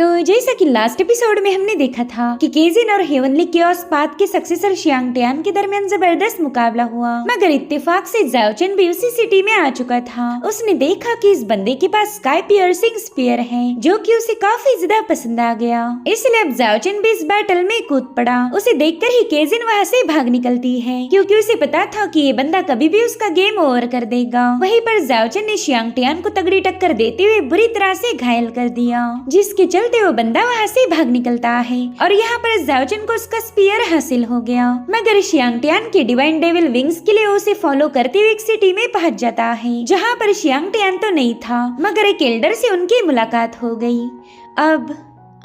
तो जैसा कि लास्ट एपिसोड में हमने देखा था कि केजिन और हेवनली केओस पाथ के सक्सेसर शियांग टियान के दरमियान जबरदस्त मुकाबला हुआ, मगर इत्तेफाक से ज़ाओ चेन भी उसी सिटी में आ चुका था। उसने देखा कि इस बंदे के पास स्काई पियर्सिंग स्पीयर है, जो कि उसे काफी ज्यादा पसंद आ गया। इसलिए अब ज़ाओ चेन भी इस बैटल में कूद पड़ा। उसे देखकर ही केजिन वहाँ से भाग निकलती है, क्योंकि उसे पता था कि ये बंदा कभी भी उसका गेम ओवर कर देगा। वहीं पर ज़ाओ चेन ने शियांग टियान को तगड़ी टक्कर देते हुए बुरी तरह से घायल कर दिया, जिसके चलते वो बंदा वहाँ से भाग निकलता है और यहाँ पर ज़ाओ चेन को उसका स्पीयर हासिल हो गया। मगर शियांग टियान के डिवाइन डेविल विंग्स के लिए उसे फॉलो करते हुए एक सिटी में पहुँच जाता है, जहाँ पर शियांग टियान तो नहीं था, मगर एक एल्डर से उनकी मुलाकात हो गई। अब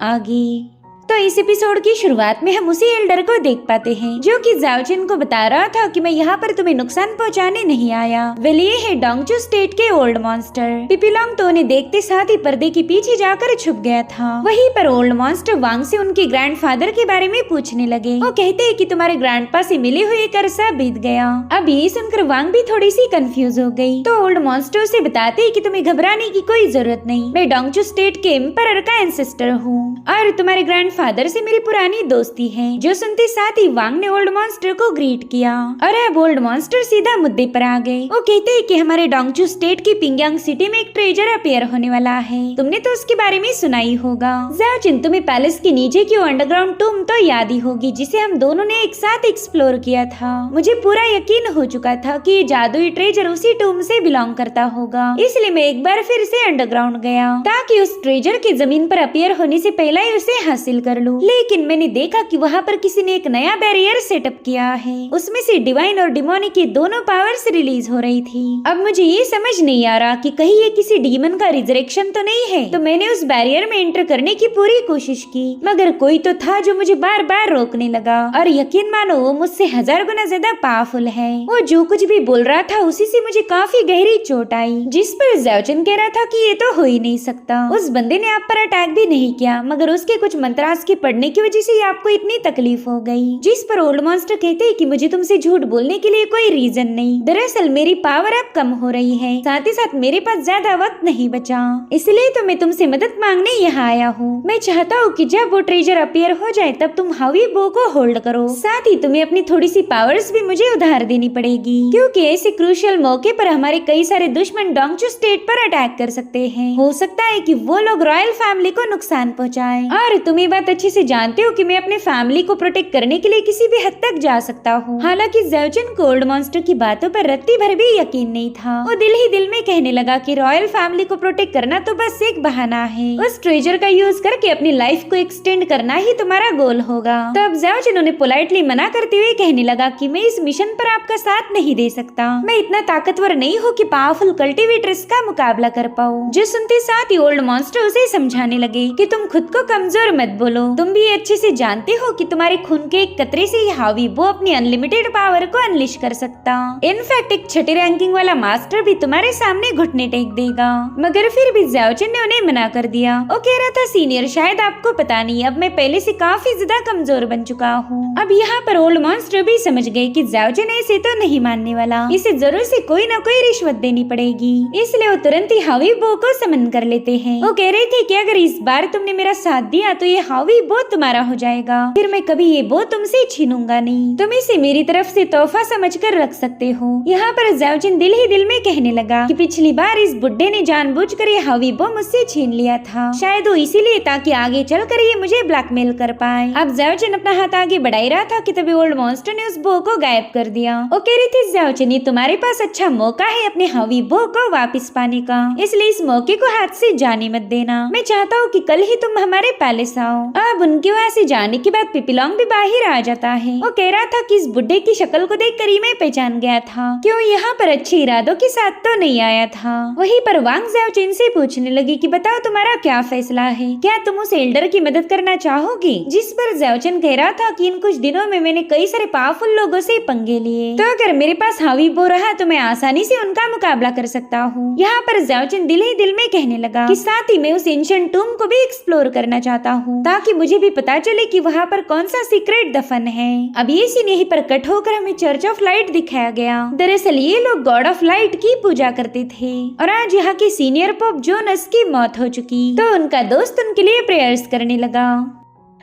आगे तो इस एपिसोड की शुरुआत में हम उसी एल्डर को देख पाते हैं, जो कि ज़ाओ चेन को बता रहा था कि मैं यहाँ पर तुम्हें नुकसान पहुँचाने नहीं आया। वेल ये है डोंगचू स्टेट के ओल्ड मॉन्स्टर। पिपीलोंग तो उन्हें देखते साथ ही पर्दे के पीछे जाकर छुप गया था। वहीं पर ओल्ड मॉन्स्टर वांग से उनके ग्रैंडफादर के बारे में पूछने लगे। वो कहते हैं कि तुम्हारे ग्रैंडपा से मिले हुए एक अरसा बीत गया। अब ये सुनकर वांग भी थोड़ी सी कंफ्यूज हो गई। तो ओल्ड मॉन्स्टर उसे बताते हैं कि तुम्हें घबराने की कोई जरूरत नहीं, मैं डोंगचू स्टेट के एम्परर का एंसेस्टर हूँ और तुम्हारे ग्रैंडफादर से मेरी पुरानी दोस्ती है। जो सुनते साथ ही वांग ने ओल्ड मॉन्स्टर को ग्रीट किया और अब ओल्ड मॉन्स्टर सीधा मुद्दे पर आ गए। वो कहते हैं कि हमारे डोंगचू स्टेट की पिंगयांग सिटी में एक ट्रेजर अपेयर होने वाला है, तुमने तो उसके बारे में सुना ही होगा। ज़ाओ चेन तुम्हें पैलेस के नीचे की अंडरग्राउंड टूम तो याद ही होगी, जिसे हम दोनों ने एक साथ एक्सप्लोर किया था। मुझे पूरा यकीन हो चुका था कि ये जादुई ट्रेजर उसी टूम से बिलोंग करता होगा, इसलिए मैं एक बार फिर से अंडरग्राउंड गया ताकि उस ट्रेजर के जमीन पर अपेयर होने से पहले ही उसे हासिल कर लूं। लेकिन मैंने देखा कि वहाँ पर किसी ने एक नया बैरियर सेटअप किया है, उसमें से डिवाइन और डिमोनिक की दोनों पावर्स रिलीज हो रही थी। अब मुझे ये समझ नहीं आ रहा कि कहीं ये किसी डीमन का रिजरेक्शन तो नहीं है। तो मैंने उस बैरियर में एंटर करने की पूरी कोशिश की, मगर कोई तो था जो मुझे बार बार रोकने लगा। और यकीन मानो वो मुझसे 1000 गुना ज्यादा पावरफुल है। वो जो कुछ भी बोल रहा था उसी से मुझे काफी गहरी चोट आई, जिस पर ज़ाओ चेन कह रहा था कि ये तो हो ही नहीं सकता। उस बंदे ने आप पर अटैक भी नहीं किया, मगर उसके कुछ मंत्रास के पढ़ने की वजह से आपको इतनी तकलीफ हो गई। जिस पर ओल्ड मॉन्स्टर कहते हैं कि मुझे तुमसे झूठ बोलने के लिए कोई रीजन नहीं, दरअसल मेरी पावर अब कम हो रही है, साथ ही साथ मेरे पास ज्यादा वक्त नहीं बचा, इसलिए तो मैं तुमसे मदद मांगने यहाँ आया हूँ। मैं चाहता हूँ कि जब वो ट्रेजर अपीयर हो जाए तब तुम हावी बो को होल्ड करो, साथ ही तुम्हें अपनी थोड़ी सी पावर्स भी मुझे उधार देनी पड़ेगी, क्योंकि ऐसे क्रूशियल मौके पर हमारे कई सारे दुश्मन डोंगचू स्टेट पर अटैक कर सकते हैं। हो सकता है कि वो लोग रॉयल फैमिली को नुकसान पहुँचाए, और तुम ये बात अच्छे से जानते हो कि मैं अपने फैमिली को प्रोटेक्ट करने के लिए किसी भी हद तक जा सकता हूँ। हालांकि ज़ाओ चेन को ओल्ड मॉन्स्टर की बातों पर रत्ती भर भी यकीन नहीं था। वो दिल ही दिल में कहने लगा कि रॉयल फैमिली को प्रोटेक्ट करना तो बस एक बहाना है, उस ट्रेजर का यूज करके अपनी लाइफ को एक्सटेंड करना ही तुम्हारा गोल होगा। तो अब ज़ाओ चेन उन्हें पोलाइटली मना करते हुए कहने लगा कि मैं इस मिशन पर आपका साथ नहीं दे सकता, मैं इतना ताकतवर नहीं हूँ कि पावरफुल कल्टिवेटर्स का मुकाबला कर पाऊँ। जो सुनते साथ ही ओल्ड मॉन्स्टर उसे समझाने लगे कि तुम खुद को कमजोर मत बोलो, तुम भी अच्छे से जानते हो कि तुम्हारे खून के एक कतरे से ही हावी वो अपनी अनलिमिटेड पावर को अनलिश कर सकता। इनफैक्ट एक छठी रैंकिंग वाला मास्टर भी तुम्हारे सामने घुटने टेक देगा। मगर फिर भी ज़ाओ चेन ने उन्हें मना कर दिया। वो कह रहा था सीनियर, शायद आपको पता नहीं, अब मैं पहले से काफी ज्यादा कमजोर बन चुका हूँ। अब यहाँ पर ओल्ड मॉन्स्टर भी समझ गए कि ज़ाओ चेन ऐसे तो नहीं मानने वाला, इसे जरूर से कोई न कोई रिश्वत देनी पड़ेगी, इसलिए वो तुरंत ही हावी बो को समन कर लेते हैं। वो कह रहे थे कि अगर इस बार तुमने मेरा साथ दिया तो ये हावी बो तुम्हारा हो जाएगा, फिर मैं कभी ये बो तुमसे छीनूंगा नहीं, तुम इसे मेरी तरफ से तोहफा समझकर रख सकते हो। यहाँ पर ज़ाओ चेन दिल ही दिल में कहने लगा कि पिछली बार इस बुड्ढे ने जानबूझकर ये हावी बो मुझसे छीन लिया था, शायद वो इसीलिए ताकि आगे चलकर ये मुझे ब्लैकमेल कर पाए। अब ज़ाओ चेन अपना हाथ आगे बढ़ा रहा था कि तभी ओल्ड मॉन्स्टर ने उस बो को गायब कर दिया। वो कह रही थी ज़ाओ चेन, तुम्हारे पास अच्छा मौका है अपने हावी बो को वापस पाने का, इसलिए इस मौके को हाथ से जाने मत देना। मैं चाहता हूँ कि कल ही तुम हमारे पैलेस आओ। अब उनके वहाँ से जाने के बाद पिपीलोंग भी बाहर आ जाता है। वो कह रहा था कि इस बुड्ढे की शक्ल को देखकर ही मैं पहचान गया था कि वो यहाँ पर अच्छे इरादों के साथ तो नहीं आया था। वहीं पर वांग ज़ाओ चेन से पूछने लगी कि बताओ तुम्हारा क्या फैसला है, क्या तुम उस एल्डर की मदद करना चाहोगी? जिस पर ज़ाओ चेन कह रहा था कि इन कुछ दिनों में मैंने कई सारे पावरफुल लोगों से पंगे लिए, तो अगर मेरे पास हावी बो रहा तो मैं आसानी से उनका मुकाबला कर सकता हूँ। यहाँ पर ज़ाओ चेन दिल ही दिल में कहने लगा कि साथ ही मैं उस एंशिएंट टूम को भी एक्सप्लोर करना चाहता हूँ, कहा कि मुझे भी पता चले कि वहाँ पर कौन सा सीक्रेट दफन है। अब ये सीन यहीं पर कट होकर हमें चर्च ऑफ लाइट दिखाया गया। दरअसल ये लोग गॉड ऑफ लाइट की पूजा करते थे और आज यहाँ के सीनियर पोप जोनस की मौत हो चुकी, तो उनका दोस्त उनके लिए प्रेयर्स करने लगा।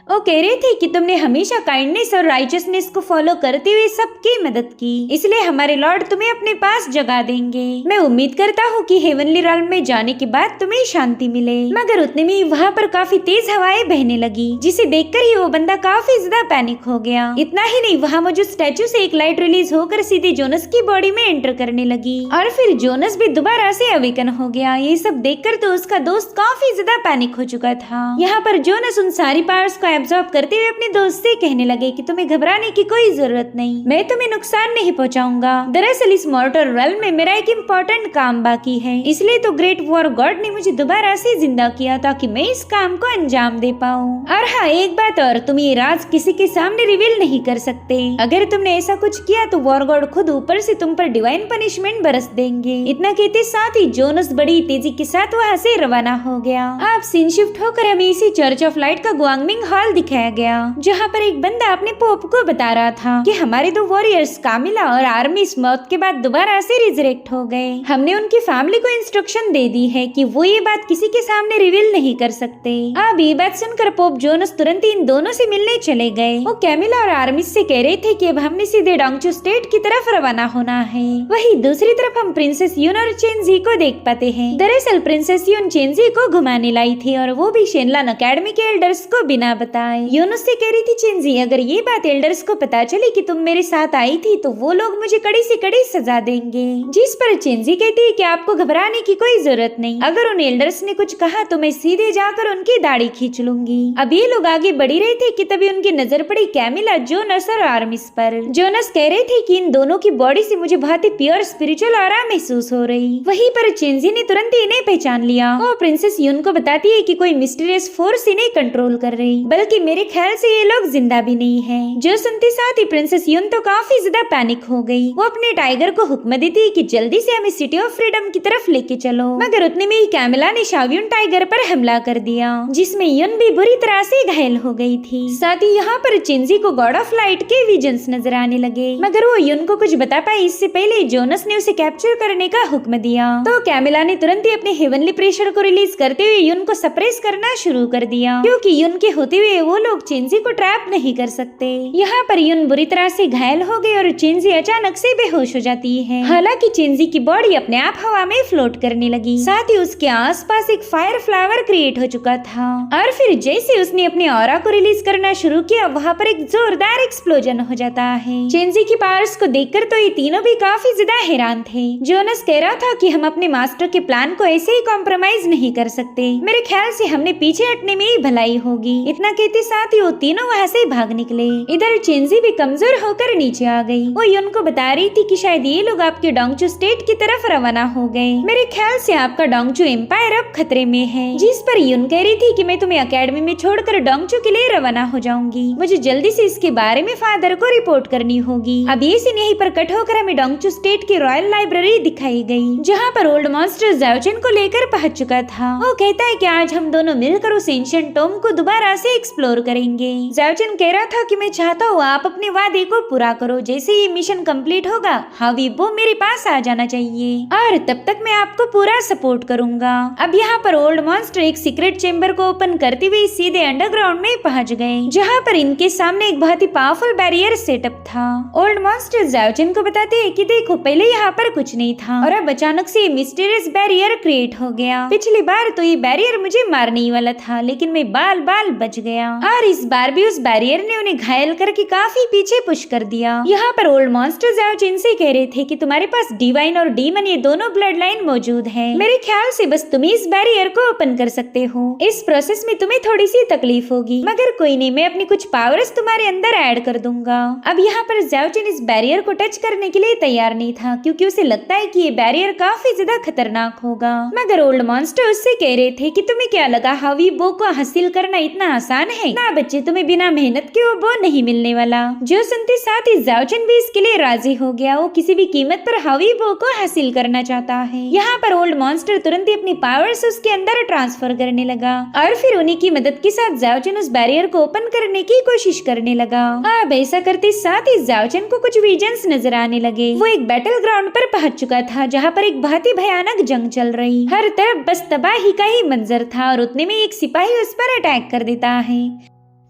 वो कह रहे थे कि तुमने हमेशा काइंडनेस और राइचसनेस को फॉलो करते हुए सबकी मदद की, इसलिए हमारे लॉर्ड तुम्हें अपने पास जगा देंगे। मैं उम्मीद करता हूँ कि हेवनली realm में जाने के बाद तुम्हें शांति मिले। मगर उतने में वहाँ पर काफी तेज हवाएं बहने लगी, जिसे देखकर ही वो बंदा काफी ज्यादा पैनिक हो गया। इतना ही नहीं, वहाँ मौजूद स्टैचू से एक लाइट रिलीज होकर सीधे जोनस की बॉडी में एंटर करने लगी और फिर जोनस भी दोबारा से अवेकन हो गया। ये सब देखकर तो उसका दोस्त काफी ज्यादा पैनिक हो चुका था। यहाँ पर जोनस उन सारी पावर्स को एब्जॉर्ब करते हुए अपने दोस्त से कहने लगे कि तुम्हें घबराने की कोई जरूरत नहीं, मैं तुम्हें नुकसान नहीं पहुंचाऊंगा। दरअसल इस मॉर्टल रेल्म में मेरा एक इम्पोर्टेंट काम बाकी है, इसलिए तो ग्रेट वॉर गॉड ने मुझे दोबारा से जिंदा किया ताकि मैं इस काम को अंजाम दे पाऊं। और हाँ, एक बात और, तुम ये राज किसी के सामने रिवील नहीं कर सकते। अगर तुमने ऐसा कुछ किया तो वॉर गॉड खुद ऊपर से तुम पर डिवाइन पनिशमेंट बरस देंगे। इतना कहते साथ ही जोनस बड़ी तेजी के साथ वहाँ से रवाना हो गया। अब सीन शिफ्ट होकर हमें इसी चर्च ऑफ लाइट का गुआंगमिंग हॉल दिखाया गया, जहाँ पर एक बंदा अपने पोप को बता रहा था कि हमारे दो वॉरियर्स कामिला और आर्मिस मौत के बाद दोबारा से रिजरेक्ट हो गए। हमने उनकी फैमिली को इंस्ट्रक्शन दे दी है कि वो ये बात किसी के सामने रिवील नहीं कर सकते। अब ये बात सुनकर पोप जोनस तुरंत इन दोनों से मिलने चले गए। वो कैमिला और आर्मिस से कह रहे थे कि अब हमने सीधे डोंगचू स्टेट की तरफ रवाना होना है। वही दूसरी तरफ हम प्रिंसेस यून और चेंजी को देख पाते हैं। दरअसल प्रिंसेस यून चेंजी को घुमाने लाई थी और वो भी शेनलान अकेडमी के एल्डर्स को बिना बताए। यून उससे कह रही थी, चेंजी अगर ये बात एल्डर्स को पता चली कि तुम मेरे साथ आई थी तो वो लोग मुझे कड़ी से कड़ी सजा देंगे। जिस पर चेंजी कहती है कि आपको घबराने की कोई जरूरत नहीं, अगर उन एल्डर्स ने कुछ कहा तो मैं सीधे जाकर उनकी दाढ़ी खींच लूंगी। अब ये लोग आगे बढ़ रहे थे कि तभी उनकी नजर पड़ी कैमिला, जोनस और आर्मिस पर। जोनस कह रहे थे कि इन दोनों की बॉडी से मुझे बहुत ही प्योर स्पिरिचुअल ऑरा महसूस हो रही। वहीं पर चेंजी ने तुरंत इन्हें पहचान लिया। वो प्रिंसेस यून को बताती है कि कोई मिस्टीरियस फोर्स इन्हें कंट्रोल कर रही, बल्कि मेरे ख्याल से ये लोग जिंदा भी नहीं हैं। जो सुनते साथ ही प्रिंसेस यून तो काफी ज्यादा पैनिक हो गई। वो अपने टाइगर को हुक्म देती है कि जल्दी से हमें सिटी ऑफ फ्रीडम की तरफ लेके चलो। मगर उतने में ही कैमिला ने शाव्यून टाइगर पर हमला कर दिया, जिसमें यून भी बुरी तरह से घायल हो गई थी। साथ ही यहाँ पर चेंजी को गॉड ऑफ लाइट के विजन्स नजर आने लगे, मगर वो यून को कुछ बता पाई इससे पहले जोनस ने उसे कैप्चर करने का हुक्म दिया। तो कैमिला ने तुरंत ही अपने हेवनली प्रेशर को रिलीज करते हुए यून को सप्रेस करना शुरू कर दिया, क्योंकि यून के होते हुए वो लोग चेंजी को ट्रैप नहीं कर सकते। यहाँ पर यून बुरी तरह से घायल हो गई और चेंजी अचानक से बेहोश हो जाती है। हालांकि चेंजी की बॉडी अपने आप हवा में फ्लोट करने लगी, साथ ही उसके आसपास एक फायर फ्लावर क्रिएट हो चुका था। और फिर जैसे उसने अपने ऑरा को रिलीज करना शुरू किया, वहाँ पर एक जोरदार एक्सप्लोजन हो जाता है। चेंजी की पावर्स को देखकर तो ये तीनों भी काफी ज्यादा हैरान थे। जोनस कह रहा था कि हम अपने मास्टर के प्लान को ऐसे ही कॉम्प्रोमाइज नहीं कर सकते, मेरे ख्याल से हमने पीछे हटने में ही भलाई होगी। इतना कहते साथ ही वो तीनों वहाँ से भाग निकले। इधर चेंजी भी कमजोर होकर नीचे आ गई। वो यून को बता रही थी कि शायद ये लोग आपके डोंगचू स्टेट की तरफ रवाना हो गए। मेरे ख्याल से आपका डोंगचू एम्पायर अब खतरे में है। जिस पर यून कह रही थी कि मैं तुम्हें अकेडमी में छोड़कर डोंगचू के लिए रवाना हो जाऊंगी, मुझे जल्दी से इसके बारे में फादर को रिपोर्ट करनी होगी। अब ये सीन यहीं पर कट होकर हमें डोंगचू स्टेट की रॉयल लाइब्रेरी दिखाई गई, जहाँ पर ओल्ड मॉन्स्टर ज़ाओचेन को लेकर पहुंच चुका था। वो कहता है कि आज हम दोनों मिलकर उस एंशिएंट टॉम को दोबारा से एक्सप्लोर करेंगे। ज़ाओचेन कह रहा था कि मैं चाहता हूँ आप अपने वादे को पूरा करो, जैसे ये मिशन कंप्लीट होगा हवीबो मेरे पास आ जाना चाहिए और तब तक मैं आपको पूरा सपोर्ट करूंगा। अब यहाँ पर ओल्ड मॉन्स्टर एक सीक्रेट चेम्बर को ओपन करते हुए सीधे अंडरग्राउंड में पहुंच गए, जहाँ पर इनके सामने एक बहुत ही पावरफुल बैरियर सेटअप था। ओल्ड मॉन्स्टर ज़ाओचेन को बताते हैं कि देखो पहले यहाँ पर कुछ नहीं था और अब अचानक से मिस्टीरियस बैरियर क्रिएट हो गया। पिछली बार तो ये बैरियर मुझे मारने ही वाला था, लेकिन मैं बाल बाल बच गया और इस बार भी उस बैरियर ने उन्हें घायल करके काफी पीछे पुश कर दिया। यहाँ पर ओल्ड मॉन्स्टर ज़ाओचेन से कह रहे थे कि तुम्हारे पास डिवाइन और डीमन ये दोनों ब्लड लाइन मौजूद है, मेरे ख्याल से बस तुम इस बैरियर को ओपन कर सकते हो। इस प्रोसेस में तुम्हें थोड़ी सी तकलीफ होगी, मगर कोई नहीं, मैं अपनी कुछ पावर्स तुम्हारे अंदर ऐड कर दूंगा। अब यहाँ पर ज़ाओचेन इस बैरियर को टच करने के लिए तैयार नहीं था, क्योंकि उसे लगता है कि ये बैरियर काफी ज्यादा खतरनाक होगा। मगर ओल्ड मॉन्स्टर उससे कह रहे थे कि तुम्हें क्या लगा हवीबो को हासिल करना इतना आसान आसान है ना बच्चे, तुम्हें बिना मेहनत के वो नहीं मिलने वाला। जो सुनते साथ ही जाओचन भी इसके लिए राजी हो गया। वो किसी भी कीमत पर हावी बो को हासिल करना चाहता है। यहाँ पर ओल्ड मॉन्स्टर तुरंत ही अपनी पावर्स उसके अंदर ट्रांसफर करने लगा और फिर उन्हीं की मदद के साथ जाओचन उस बैरियर को ओपन करने की कोशिश करने लगा। अब ऐसा करते साथ ही जाओचन को कुछ विजन्स नजर आने लगे। वो एक बैटल ग्राउंड पर पहुंच चुका था जहाँ पर एक बहुत ही भयानक जंग चल रही। हर तरफ बस तबाही का ही मंजर था और उतने में एक सिपाही उस पर अटैक कर देता है।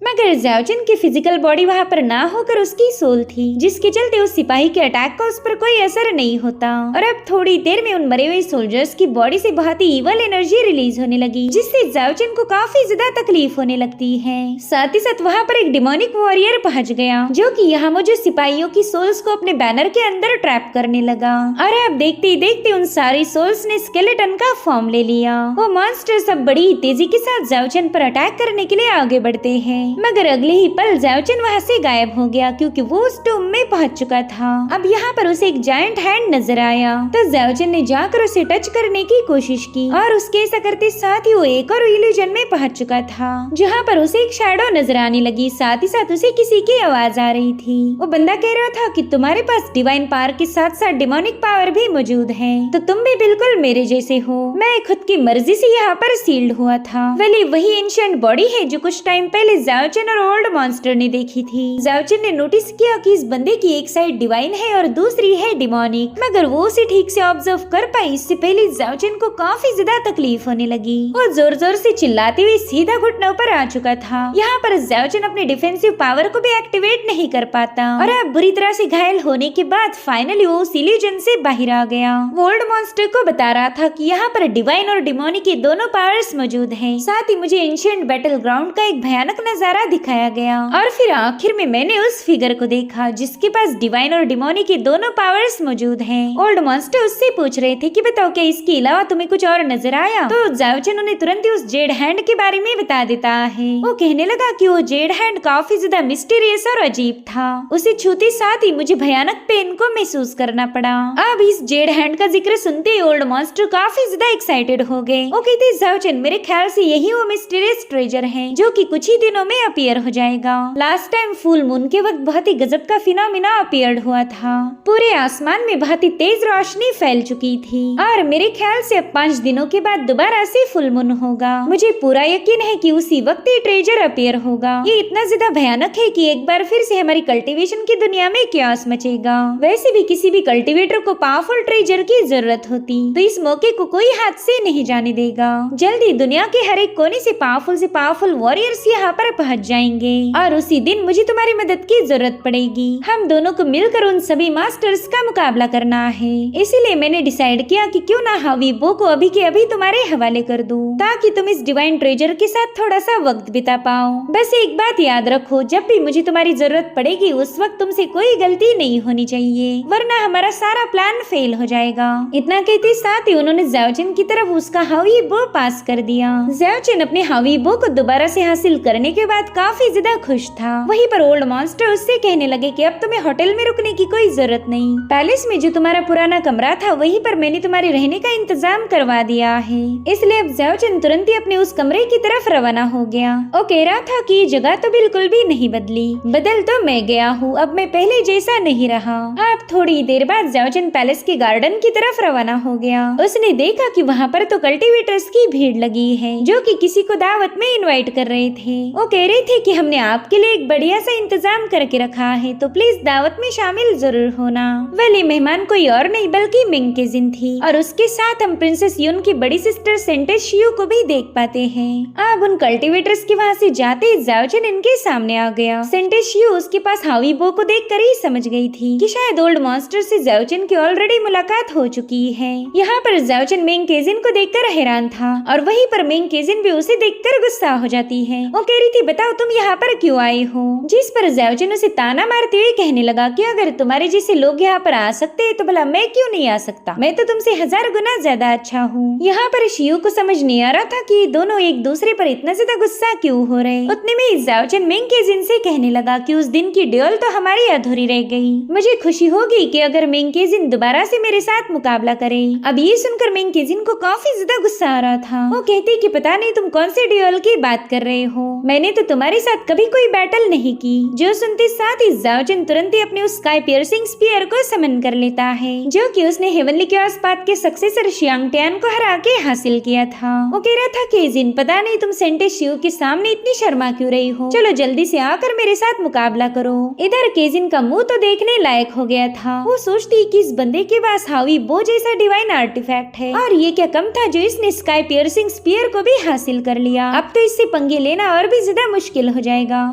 मगर जाओचन की फिजिकल बॉडी वहाँ पर ना होकर उसकी सोल थी, जिसके चलते उस सिपाही के अटैक का उस पर कोई असर नहीं होता। और अब थोड़ी देर में उन मरे हुए सोल्जर्स की बॉडी से बहुत ही इवल एनर्जी रिलीज होने लगी, जिससे जाओचन को काफी ज्यादा तकलीफ होने लगती है। साथ ही साथ वहाँ पर एक डिमोनिक वॉरियर पहुँच गया, जो कि यहाँ मौजूद सिपाहियों की सोल्स को अपने बैनर के अंदर ट्रैप करने लगा। और अब देखते ही देखते उन सारी सोल्स ने स्केलेटन का फॉर्म ले लिया। वो मॉन्स्टर सब बड़ी तेजी के साथ जाओचन पर अटैक करने के लिए आगे बढ़ते हैं। मगर अगले ही पल जाओचन वहाँ से गायब हो गया, क्योंकि वो उस टूम में पहुंच चुका था। अब यहाँ पर उसे एक जायंट हैंड नजर आया, तो जाओचन ने जाकर उसे टच करने की कोशिश की और उसके ऐसा करते साथ ही वो एक और इल्यूजन में पहुंच चुका था, जहाँ पर उसे एक शैडो नजर आने लगी। साथ ही साथ उसे किसी की आवाज आ रही थी। वो बंदा कह रहा था कि तुम्हारे पास डिवाइन पावर के साथ साथ डिमोनिक पावर भी मौजूद है, तो तुम भी बिल्कुल मेरे जैसे हो। मैं खुद की मर्जी से यहाँ पर सील्ड हुआ था। वही एंशिएंट बॉडी है जो कुछ टाइम पहले जाओचन और ओल्ड मॉन्स्टर ने देखी थी। जाओचन ने नोटिस किया कि इस बंदे की एक साइड डिवाइन है और दूसरी है डिमोनिक, मगर वो उसे ठीक से ऑब्जर्व कर पाई। इससे पहले जाओचन को काफी ज्यादा तकलीफ होने लगी। वो जोर जोर से चिल्लाते हुए सीधा घुटनों पर आ चुका था। यहाँ पर जाओचन अपने डिफेंसिव पावर को भी एक्टिवेट नहीं कर पाता और अब बुरी तरह से घायल होने के बाद फाइनली वो उस इल्यूजन से बाहर आ गया। ओल्ड मॉन्स्टर को बता रहा था कि यहाँ पर डिवाइन और डिमोनिक के दोनों पावर्स मौजूद हैं। साथ ही मुझे एंशिएंट बैटल ग्राउंड का एक भयानक नजारा दिखाया गया और फिर आखिर में मैंने उस फिगर को देखा जिसके पास डिवाइन और डिमोनिक के दोनों पावर्स मौजूद हैं। ओल्ड मॉन्स्टर उससे पूछ रहे थे कि बताओ क्या इसके अलावा तुम्हें कुछ और नजर आया? तो जाओचन उन्हें तुरंत ही उस जेड हैंड के बारे में बता देता है। वो कहने लगा कि वो जेड हैंड काफी ज्यादा मिस्टीरियस और अजीब था। उसे छूते साथ ही मुझे भयानक पेन को महसूस करना पड़ा। अब इस जेड हैंड का जिक्र सुनते ही ओल्ड मॉन्स्टर काफी ज्यादा एक्साइटेड हो गए। वो कहते जाओचन मेरे ख्याल से यही वो मिस्टीरियस ट्रेजर है जो कि कुछ ही दिनों में अपीयर हो जाएगा। लास्ट टाइम फुल मून के वक्त बहुत ही गजब का फिनोमिना अपीयर्ड हुआ था। पूरे आसमान में बहुत ही तेज रोशनी फैल चुकी थी और मेरे ख्याल से अब 5 दिनों के बाद दोबारा से फुल मून होगा। मुझे पूरा यकीन है कि उसी वक्त ये ट्रेजर अपीयर होगा। ये इतना ज्यादा भयानक है कि एक बार फिर से हमारी कल्टीवेशन की दुनिया में क्यास मचेगा। वैसे भी किसी भी कल्टीवेटर को पावरफुल ट्रेजर की जरूरत होती, तो इस मौके को कोई हाथ से नहीं जाने देगा। जल्दी दुनिया के हर एक कोने से पावरफुल वॉरियर्स यहाँ पर पहुँच जाएंगे और उसी दिन मुझे तुम्हारी मदद की जरूरत पड़ेगी। हम दोनों को मिलकर उन सभी मास्टर्स का मुकाबला करना है। इसीलिए मैंने डिसाइड किया कि क्यों ना हावी बो को अभी के अभी तुम्हारे हवाले कर दूं, ताकि तुम इस डिवाइन ट्रेजर के साथ थोड़ा सा वक्त बिता पाओ। बस एक बात याद रखो, जब भी मुझे तुम्हारी जरूरत पड़ेगी उस वक्त तुमसे कोई गलती नहीं होनी चाहिए, वरना हमारा सारा प्लान फेल हो जाएगा। इतना कहते साथ ही उन्होंने जाओचन की तरफ उसका हावी बो पास कर दिया। जाओचन अपने हावी बो को दोबारा से हासिल करने के बाद काफी ज्यादा खुश था। वहीं पर ओल्ड मॉन्स्टर उससे कहने लगे कि अब तुम्हें होटल में रुकने की कोई जरूरत नहीं। पैलेस में जो तुम्हारा पुराना कमरा था वहीं पर मैंने तुम्हारे रहने का इंतजाम करवा दिया है। इसलिए अब जाओचन तुरंत ही अपने उस कमरे की तरफ रवाना हो गया। वो कह रहा था कि जगह तो बिल्कुल भी नहीं बदली, बदल तो मैं गया हूँ, अब मैं पहले जैसा नहीं रहा। अब थोड़ी देर बाद जाओचन पैलेस के गार्डन की तरफ रवाना हो गया। उसने देखा कि वहाँ पर तो कल्टीवेटर्स की भीड़ लगी है जो कि किसी को दावत में इनवाइट कर रहे थे। वो कह रहे थे कि हमने आपके लिए एक बढ़िया सा इंतजाम करके रखा है, तो प्लीज दावत में शामिल जरूर होना। वाले मेहमान कोई और नहीं बल्कि मिंग केजिन थी और उसके साथ हम प्रिंसेस यून की बड़ी सिस्टर सेंटेस शियू को भी देख पाते हैं। अब उन कल्टीवेटर्स के वहाँ से जाते ही जाओचन इनके सामने आ गया। सेंटेस शियू उसके पास हावी बो को देखकर ही समझ गई थी कि शायद ओल्ड मॉन्स्टर से जाओचन की ऑलरेडी मुलाकात हो चुकी है। यहाँ पर जाओचन मिंग केजिन को देखकर हैरान था और वहीं पर मिंग केजिन भी उसे देखकर गुस्सा हो जाती है। वो कह रही थी बताओ तुम यहाँ पर क्यों आए हो? जिस पर जाओचन उसे ताना मारते हुए कहने लगा कि अगर तुम्हारे जैसे लोग यहाँ पर आ सकते हैं तो भला मैं क्यों नहीं आ सकता? मैं तो तुमसे 1000 गुना ज्यादा अच्छा हूँ। यहाँ पर शियू को समझ नहीं आ रहा था कि दोनों एक दूसरे पर इतना ज्यादा गुस्सा क्यों हो रहे। उतने में जाओचन मिंग केजिन से कहने लगा कि उस दिन की ड्यूल तो हमारी अधूरी रह गई। मुझे खुशी होगी कि अगर मिंग केजिन दोबारा से मेरे साथ मुकाबला करे। अब ये सुनकर मिंग केजिन को काफी ज्यादा गुस्सा आ रहा था। वो कहती कि पता नहीं तुम कौन से ड्यूल की बात कर रहे हो, मैंने तो तुम्हारे साथ कभी कोई बैटल नहीं की। जो सुनते साथ ही ज़ाओजिन तुरंत ही अपने उस स्काई पियर्सिंग स्पीयर को समन कर लेता है, जो कि उसने हेवनली क्योस पाथ के सक्सेसर शियांग टियान को हरा के हासिल किया था। वो कह रहा था केजिन, पता नहीं तुम सेंटे शिव के सामने इतनी शर्मा क्यों रही हो, चलो जल्दी से आकर मेरे साथ मुकाबला करो। इधर केजिन का मुंह तो देखने लायक हो गया था। वो सोचती कि इस बंदे के पास हावी बो जैसा डिवाइन आर्टिफैक्ट है, और ये क्या कम था जो इसने स्काई पियर्सिंग स्पीयर को भी हासिल कर लिया। अब तो इससे पंगे लेना और भी ज्यादा मुश्किल हो जाएगा।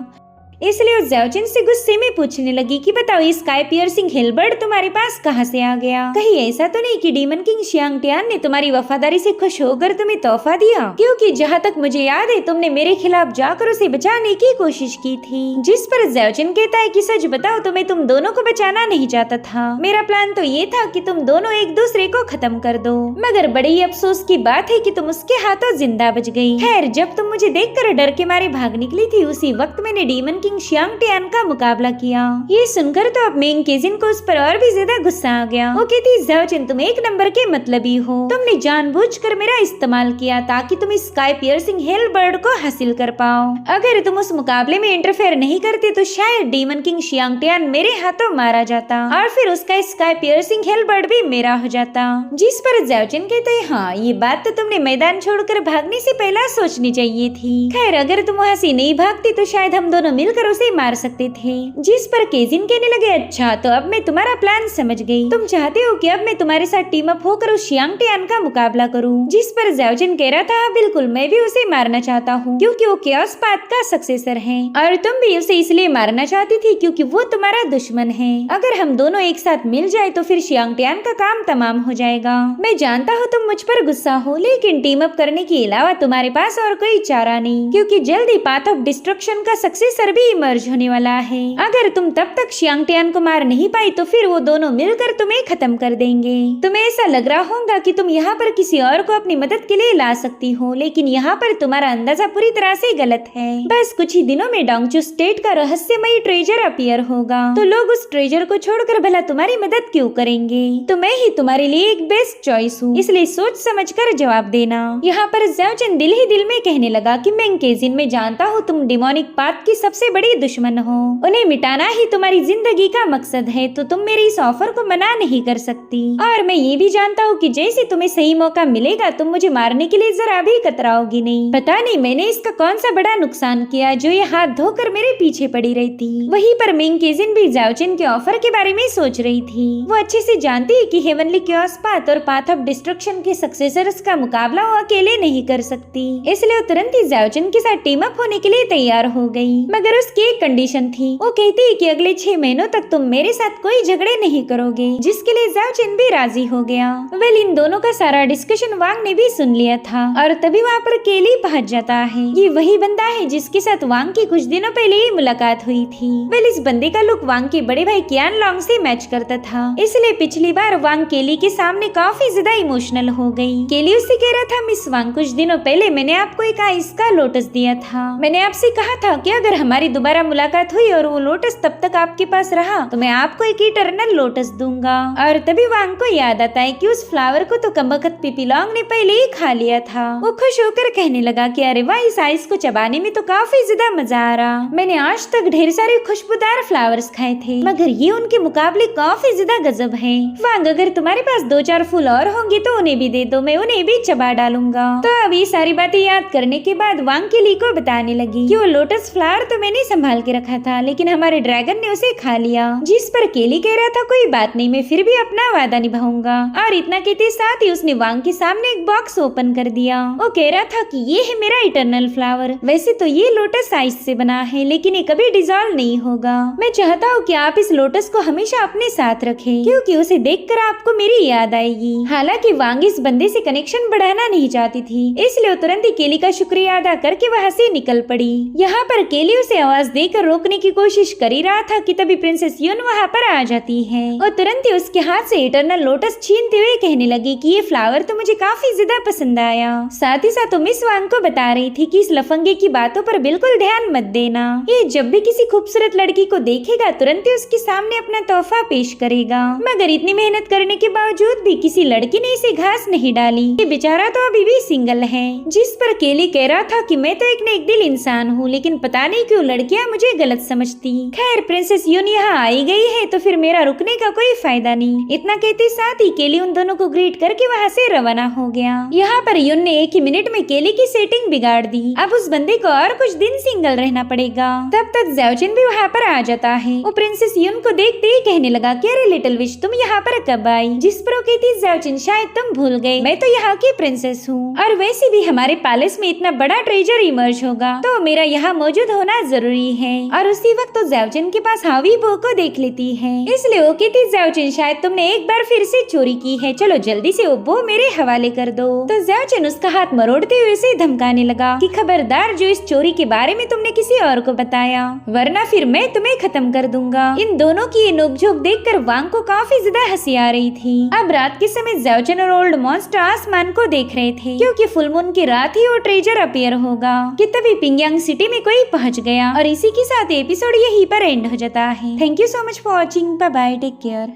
इसलिए वो ज़ाओजिन से गुस्से में पूछने लगी कि बताओ ये स्काई पियर्सिंग हेलबर्ड तुम्हारे पास कहाँ से आ गया? कहीं ऐसा तो नहीं कि डीमन किंग शियांग टियान ने तुम्हारी वफादारी से खुश होकर तुम्हें तोहफा दिया? क्योंकि जहाँ तक मुझे याद है तुमने मेरे खिलाफ जाकर उसे बचाने की कोशिश की थी। जिस पर ज़ाओजिन कहता है कि सच बताओ तो मैं तुम दोनों को बचाना नहीं चाहता था। मेरा प्लान तो ये था कि तुम दोनों एक दूसरे को खत्म कर दो, मगर बड़े ही अफसोस की बात है कि तुम उसके हाथों जिंदा बच गई। खैर, जब तुम मुझे देखकर डर के मारे भाग निकली थी, उसी वक्त मैंने डीमन शियांग टियान का मुकाबला किया। ये सुनकर तो अब मेंग केजिन को उस पर और भी ज्यादा गुस्सा आ गया। वो कहती, ज़ाओजिन तुम एक नंबर के मतलबी हो। तुमने जानबूझकर मेरा इस्तेमाल किया ताकि तुम इस स्काई पियर्सिंग हेलबर्ड को हासिल कर पाओ। अगर तुम उस मुकाबले में इंटरफेयर नहीं करते तो शायद डीमन किंग शियांग टियान मेरे हाथों मारा जाता और फिर उसका स्काई पियर्सिंग हेलबर्ड भी मेरा हो जाता। जिस पर ज़ाओजिन कहते हैं, हाँ ये बात तो तुमने मैदान छोड़कर भागने से पहले सोचनी चाहिए थी। खैर, अगर तुम वहाँ से नहीं भागती तो शायद हम दोनों मिलकर उसे मार सकते थे। जिस पर केजिन कहने लगे, अच्छा तो अब मैं तुम्हारा प्लान समझ गई। तुम चाहते हो कि अब मैं तुम्हारे साथ टीम अप होकर उस शियांग टियान का मुकाबला करूं। जिस पर ज़ाओजिन कह रहा था, बिल्कुल मैं भी उसे मारना चाहता हूँ क्योंकि वो क्योस पाथ का सक्सेसर है, और तुम भी उसे इसलिए मारना चाहती थी क्योंकि वो तुम्हारा दुश्मन है। अगर हम दोनों एक साथ मिल जाए तो फिर शियांग टियान का काम तमाम हो जाएगा। मैं जानता हूँ तुम मुझ पर गुस्सा हो, लेकिन टीम अप करने के अलावा तुम्हारे पास और कोई चारा नहीं, क्योंकि जल्दी पाथ ऑफ डिस्ट्रक्शन का सक्सेसर भी इमर्ज होने वाला है। अगर तुम तब तक शियांग टियान को मार नहीं पाई तो फिर वो दोनों मिलकर तुम्हें खत्म कर देंगे। तुम्हें ऐसा लग रहा होगा कि तुम यहाँ पर किसी और को अपनी मदद के लिए ला सकती हो, लेकिन यहाँ पर तुम्हारा अंदाजा पूरी तरह से गलत है। बस कुछ ही दिनों में डोंगचू स्टेट का रहस्यमयी ट्रेजर अपीयर होगा, तो लोग उस ट्रेजर को छोड़कर भला तुम्हारी मदद क्यों करेंगे? तो मैं ही तुम्हारे लिए एक बेस्ट चॉइस हूँ, इसलिए सोच समझ कर जवाब देना। यहाँ पर ज़ाओजिन दिल ही दिल में कहने लगा कि मेंग केजिन, मैं जानता हूँ तुम डिमोनिक पाथ की सबसे बड़ी दुश्मन हो, उन्हें मिटाना ही तुम्हारी जिंदगी का मकसद है, तो तुम मेरे इस ऑफर को मना नहीं कर सकती। और मैं ये भी जानता हूँ कि जैसे तुम्हें सही मौका मिलेगा तुम मुझे मारने के लिए जरा भी कतराओगी नहीं। पता नहीं मैंने इसका कौन सा बड़ा नुकसान किया जो ये हाथ धोकर मेरे पीछे पड़ी रहती। वहीं पर मेंग केजिन भी ज़ाओजिन के ऑफर के बारे में सोच रही थी। वो अच्छे से जानती है कि हेवनली क्योस पाथ और पाथ ऑफ डिस्ट्रक्शन के सक्सेसर्स का मुकाबला वो अकेले नहीं कर सकती, इसलिए वो तुरंत ही ज़ाओजिन के साथ टीम अप होने के लिए तैयार हो गई। मगर उसकी एक कंडीशन थी, वो कहती है कि अगले 6 महीनों तक तुम मेरे साथ कोई झगड़े नहीं करोगे, जिसके लिए ज़ाओजिन भी राजी हो गया। वेल, इन दोनों का सारा डिस्कशन वांग ने भी सुन लिया था और तभी वहाँ पर केली पहुंच जाता है। ये वही बंदा है जिसके साथ वांग की कुछ दिनों पहले ही मुलाकात हुई थी। वेल, इस बंदे का लुक वांग के बड़े भाई कियान लॉन्ग से मैच करता था, इसलिए पिछली बार वांग केली के सामने काफी ज्यादा इमोशनल हो गई। केली उससे कह रहा था, मिस वांग कुछ दिनों पहले मैंने आपको एक आइस का लोटस दिया था। मैंने आपसे कहा था कि अगर हमारी दोबारा मुलाकात हुई और वो लोटस तब तक आपके पास रहा तो मैं आपको एक इटर्नल लोटस दूंगा। और तभी वांग को याद आता है कि उस फ्लावर को तो कमबख्त पिपी लॉन्ग ने पहले ही खा लिया था। वो खुश होकर कहने लगा कि अरे वाह, इस आइस को चबाने में तो काफी ज्यादा मजा आ रहा। मैंने आज तक ढेर सारे खुशबूदार फ्लावर्स खाए थे, मगर ये उनके मुकाबले काफी ज्यादा गजब है। वांग, अगर तुम्हारे पास 2-4 फूल और होंगे तो उन्हें भी दे दो, मैं उन्हें भी चबा डालूंगा। तो अब ये सारी बातें याद करने के बाद वांग केली को बताने लगी कि वो लोटस फ्लावर तो मैंने संभाल के रखा था, लेकिन हमारे ड्रैगन ने उसे खा लिया। जिस पर केली कह रहा था, कोई बात नहीं, मैं फिर भी अपना वादा निभाऊंगा। और इतना कहते साथ ही उसने वांग के सामने एक बॉक्स ओपन कर दिया। वो कह रहा था कि ये है मेरा इटर्नल फ्लावर। वैसे तो ये लोटस आइस से बना है, लेकिन ये कभी डिजॉल्व नहीं होगा। मैं चाहता हूँ कि आप इस लोटस को हमेशा अपने साथ रखें, क्योंकि उसे देखकर आपको मेरी याद आएगी। हालांकि वांग इस बंदे से कनेक्शन बढ़ाना नहीं चाहती थी, इसलिए तुरंत ही केली का शुक्रिया अदा करके वहाँ से निकल पड़ी। यहाँ पर केली उसे आवाज देकर रोकने की कोशिश कर ही रहा था कि तभी प्रिंसेस यून वहाँ पर आ जाती है और तुरंत ही उसके हाथ से इटरनल लोटस छीनते हुए कहने लगी कि ये फ्लावर तो मुझे काफी ज्यादा पसंद आया। साथ ही साथ मिस वांग को बता रही थी कि इस लफंगे की बातों पर बिल्कुल ध्यान मत देना, ये जब भी किसी खूबसूरत लड़की को देखेगा तुरंत ही उसके सामने अपना तोहफा पेश करेगा। मगर इतनी मेहनत करने के बावजूद भी किसी लड़की ने इसे घास नहीं डाली। ये बेचारा तो अभी भी सिंगल है। जिस पर केली कह रहा था कि मैं तो एक न एक दिल इंसान हूँ, लेकिन पता नहीं क्यों लड़कियाँ मुझे गलत समझती। खैर प्रिंसेस यून यहाँ आई गई है तो फिर मेरा रुकने का कोई फायदा नहीं। इतना कहते साथ ही केली उन दोनों को ग्रीट करके वहाँ से रवाना हो गया। यहाँ पर यून ने एक ही मिनट में केली की सेटिंग बिगाड़ दी। अब उस बंदे को और कुछ दिन सिंगल रहना पड़ेगा। तब तक ज़ाओचिन भी वहाँ पर आ जाता है। वो प्रिंसेस यून को देखते ही कहने लगा कि अरे लिटिल विश तुम यहाँ पर कब आई? जिस पर वो कहती ज़ाओचिन शायद तुम भूल गए, मैं तो यहाँ की प्रिंसेस हूँ और वैसे भी हमारे पैलेस में इतना बड़ा ट्रेजर इमर्ज होगा तो मेरा यहाँ मौजूद होना जरूरी है। और उसी वक्त तो ज़ाओचिन के पास हावी बो को देख लेती है, इसलिए वो कहती ज़ाओचिन शायद तुमने एक बार फिर से चोरी की है, चलो जल्दी से वो बो मेरे हवाले कर दो। तो ज़ाओचिन उसका हाथ मरोड़ते हुए उसे धमकाने लगा कि खबरदार जो इस चोरी के बारे में तुमने किसी और को बताया वरना फिर मैं तुम्हें खत्म कर दूंगा। इन दोनों की ये नोकझोंक देखकर वांग को काफी ज्यादा हंसी आ रही थी। अब रात के समय ज़ाओचिन और ओल्ड मॉन्स्टर आसमान को देख रहे थे क्योंकि फुल मून की रात ही वो ट्रेजर अपीयर होगा कि तभी पिंगयांग सिटी में कोई पहुंच गया। और इसी के साथ एपिसोड यहीं पर एंड हो जाता है। Thank you so much for watching. Bye bye, take care.